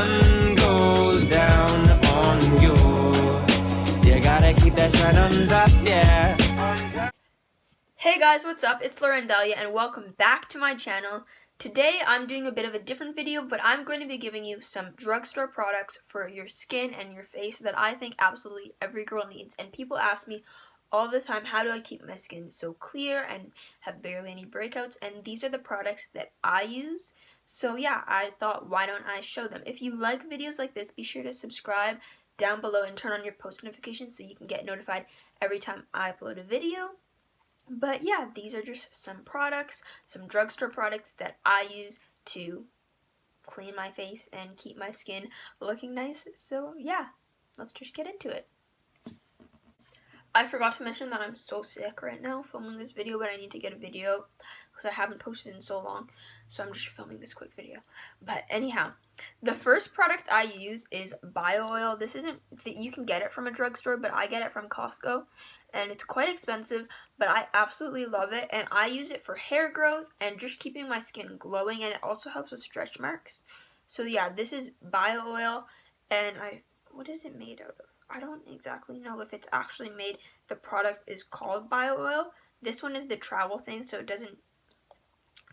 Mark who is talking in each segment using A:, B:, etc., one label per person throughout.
A: sun goes down on you. You gotta keep that shine on top, yeah.
B: Hey guys, what's up? It's Dahlia and welcome back to my channel. Today I'm doing a bit of a different video, but I'm going to be giving you some drugstore products for your skin and your face that I think absolutely every girl needs. And people ask me all the time, how do I keep my skin so clear and have barely any breakouts? And these are the products that I use. So yeah, I thought, why don't I show them? If you like videos like this, be sure to subscribe down below and turn on your post notifications so you can get notified every time I upload a video. But yeah, these are just some products, some drugstore products that I use to clean my face and keep my skin looking nice. So yeah, let's just get into it. I forgot to mention that I'm so sick right now filming this video, but I need to get a video because I haven't posted in so long. So I'm just filming this quick video. But anyhow, the first product I use is bio oil. This isn't, you can get it from a drugstore, but I get it from Costco. And it's quite expensive, but I absolutely love it. And I use it for hair growth and just keeping my skin glowing. And it also helps with stretch marks. So yeah, this is bio oil. And what is it made out of? I don't exactly know if it's actually made. The product is called bio oil. This one is the travel thing, so it doesn't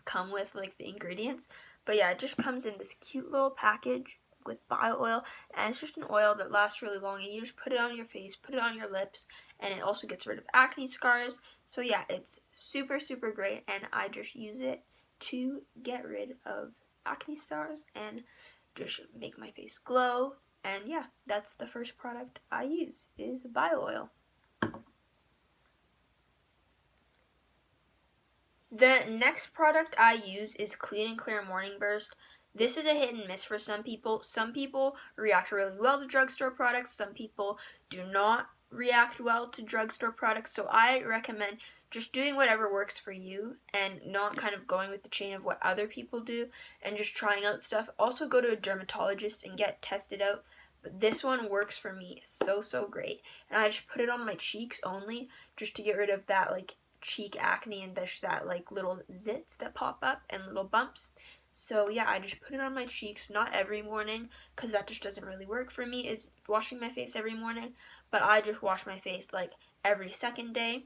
B: come with like the ingredients. But yeah, it just comes in this cute little package with bio oil, and it's just an oil that lasts really long, and you just put it on your face, put it on your lips, and it also gets rid of acne scars. So yeah, it's super great, and I just use it to get rid of acne scars and just make my face glow. And yeah, that's the first product I use, is bio oil. The next product I use is Clean and Clear Morning Burst. This is a hit and miss for some people. Some people react really well to drugstore products. Some people do not react well to drugstore products. So I recommend just doing whatever works for you and not kind of going with the chain of what other people do and just trying out stuff. Also go to a dermatologist and get tested out. But this one works for me so great. And I just put it on my cheeks only just to get rid of that like cheek acne and that like little zits that pop up and little bumps. So yeah, I just put it on my cheeks, not every morning because that just doesn't really work for me, is washing my face every morning. But I just wash my face like every second day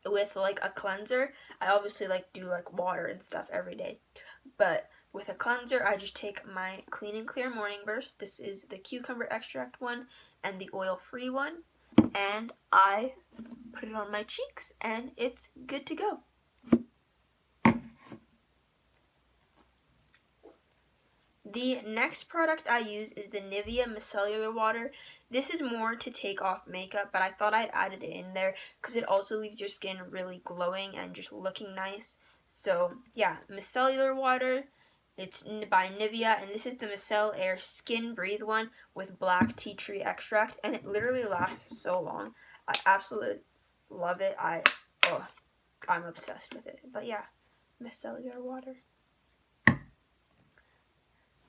B: with like a cleanser. I obviously like do like water and stuff every day, but with a cleanser I just take my Clean and Clear Morning Burst. This is the cucumber extract one and the oil free one, and I put it on my cheeks and it's good to go. The next product I use is the Nivea Micellar Water. This is more to take off makeup, but I thought I'd add it in there because it also leaves your skin really glowing and just looking nice. So yeah, micellar water. It's by Nivea, and this is the Micellar Air Skin Breathe one with black tea tree extract, and it literally lasts so long. I absolutely love it. I'm obsessed with it. But yeah, micellar water.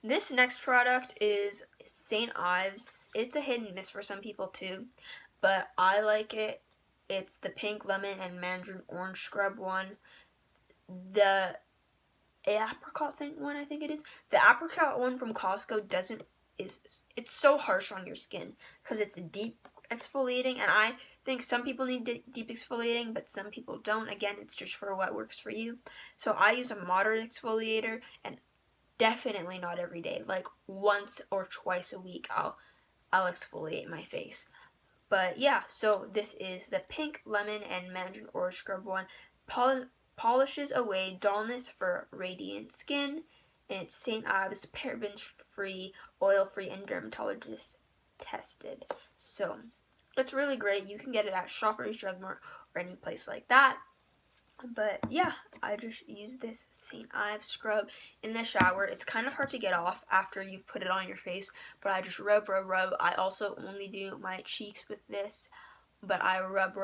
B: This next product is St. Ives. It's a hit and miss for some people too, but I like it. It's the pink lemon and mandarin orange scrub one. The apricot one, I think it is. The apricot one from Costco it's so harsh on your skin because it's deep exfoliating, and I think some people need deep exfoliating, but some people don't. Again, it's just for what works for you. So I use a moderate exfoliator, and definitely not every day. Like once or twice a week I'll exfoliate my face. But yeah, so this is the pink lemon and mandarin orange scrub one. Polishes away dullness for radiant skin, and it's St. Ives, paraben free, oil free, and dermatologist tested. So it's really great. You can get it at Shoppers Drug Mart or any place like that. But yeah, I just use this St. Ives scrub in the shower. It's kind of hard to get off after you've put it on your face, but I just rub. I also only do my cheeks with this, but I rub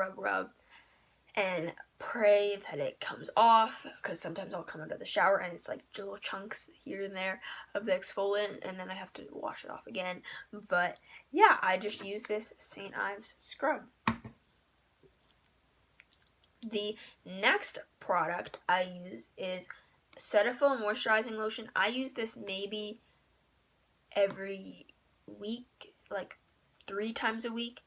B: and pray that it comes off, because sometimes I'll come out of the shower and it's like little chunks here and there of the exfoliant, and then I have to wash it off again. But yeah, I just use this St. Ives scrub. The next product I use is Cetaphil Moisturizing Lotion. I use this maybe every week, like 3 times a week.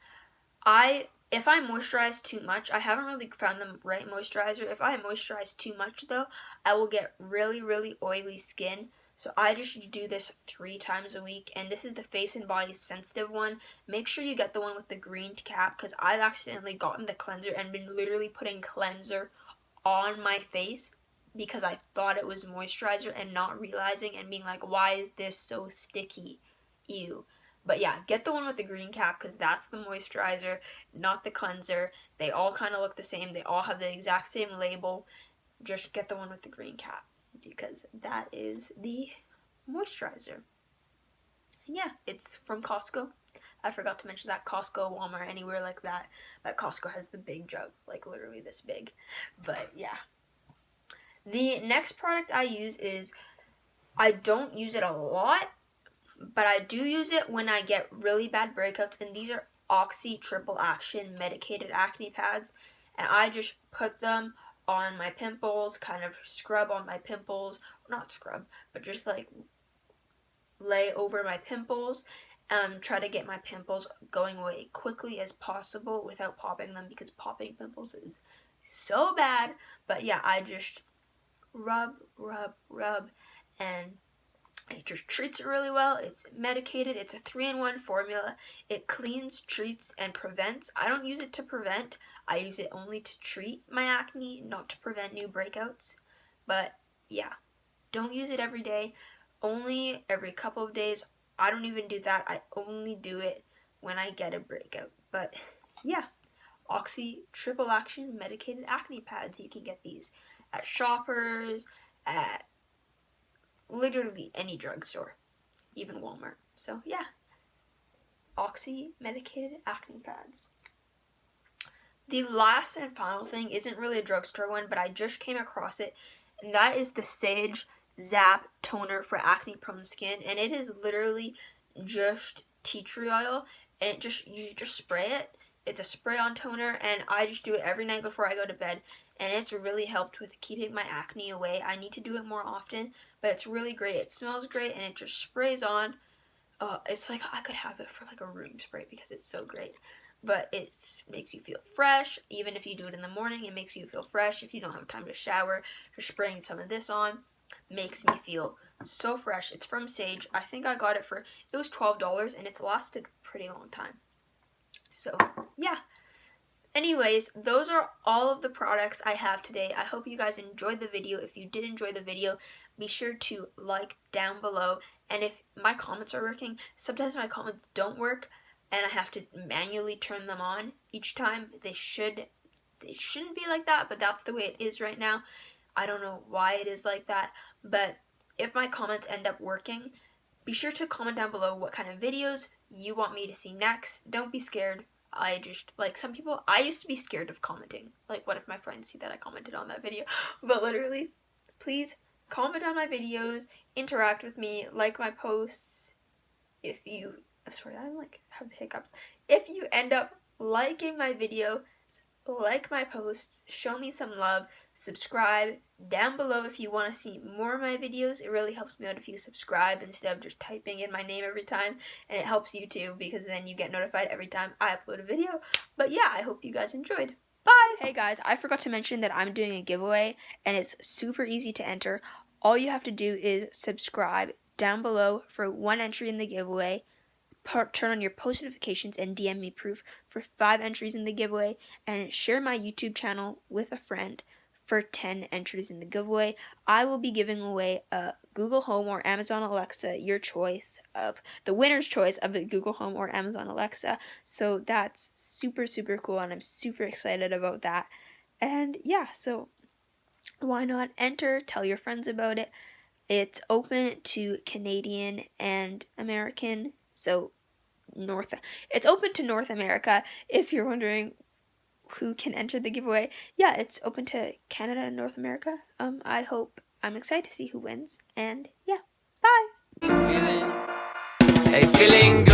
B: If I moisturize too much, I haven't really found the right moisturizer. If I moisturize too much though, I will get really, really oily skin. So I just do this 3 times a week, and this is the Face and Body Sensitive one. Make sure you get the one with the green cap, because I've accidentally gotten the cleanser and been literally putting cleanser on my face because I thought it was moisturizer and not realizing and being like, why is this so sticky? Ew. But yeah, get the one with the green cap, because that's the moisturizer, not the cleanser. They all kind of look the same. They all have the exact same label. Just get the one with the green cap, because that is the moisturizer. And yeah, it's from Costco. I forgot to mention that. Costco, Walmart, anywhere like that. But Costco has the big jug, like literally this big. But yeah. The next product I use is, I don't use it a lot, but I do use it when I get really bad breakouts, and these are Oxy Triple Action Medicated Acne Pads, and I just put them on my pimples, kind of scrub on my pimples, not scrub, but just like lay over my pimples, try to get my pimples going away quickly as possible without popping them, because popping pimples is so bad. But yeah, I just rub, and it just treats it really well. It's medicated. It's a 3-in-1 formula. It cleans, treats, and prevents. I don't use it to prevent. I use it only to treat my acne, not to prevent new breakouts. But yeah, don't use it every day. Only every couple of days. I don't even do that. I only do it when I get a breakout. But yeah, Oxy Triple Action Medicated Acne Pads. You can get these at Shoppers, at literally any drugstore, even Walmart. So yeah, Oxy Medicated Acne Pads. The last and final thing isn't really a drugstore one, but I just came across it, and that is the Sage Zap Toner for acne prone skin, and it is literally just tea tree oil, and you just spray it. It's a spray-on toner, and I just do it every night before I go to bed, and it's really helped with keeping my acne away. I need to do it more often, but it's really great. It smells great, and it just sprays on. It's like I could have it for like a room spray because it's so great. But it makes you feel fresh. Even if you do it in the morning, it makes you feel fresh. If you don't have time to shower, just spraying some of this on makes me feel so fresh. It's from Sage. I think I got it was $12, and it's lasted a pretty long time. So yeah, anyways, those are all of the products I have today. I hope you guys enjoyed the video. If you did enjoy the video, be sure to like down below. And if my comments are working, sometimes my comments don't work, and I have to manually turn them on each time. They shouldn't be like that, but that's the way it is right now. I don't know why it is like that, but if my comments end up working, be sure to comment down below what kind of videos you want me to see next. Don't be scared. I used to be scared of commenting. Like, what if my friends see that I commented on that video? But literally, please comment on my videos, interact with me, like my posts. I have the hiccups. If you end up liking my video, like my posts, show me some love, subscribe down below if you want to see more of my videos. It really helps me out if you subscribe instead of just typing in my name every time, and it helps you too, because then you get notified every time I upload a video. But yeah, I hope you guys enjoyed. Bye! Hey guys, I forgot to mention that I'm doing a giveaway, and it's super easy to enter. All you have to do is subscribe down below for 1 entry in the giveaway. Turn on your post notifications and DM me proof for 5 entries in the giveaway, and share my YouTube channel with a friend for 10 entries in the giveaway. I will be giving away a Google Home or Amazon Alexa, your choice of the winner's choice of a Google Home or Amazon Alexa. So that's super, super cool, and I'm super excited about that. And yeah, so why not enter? Tell your friends about it. It's open to Canadian and American. So it's open to North America, if you're wondering who can enter the giveaway. Yeah, it's open to Canada and North America. I'm excited to see who wins, and yeah, bye!
A: Feeling good.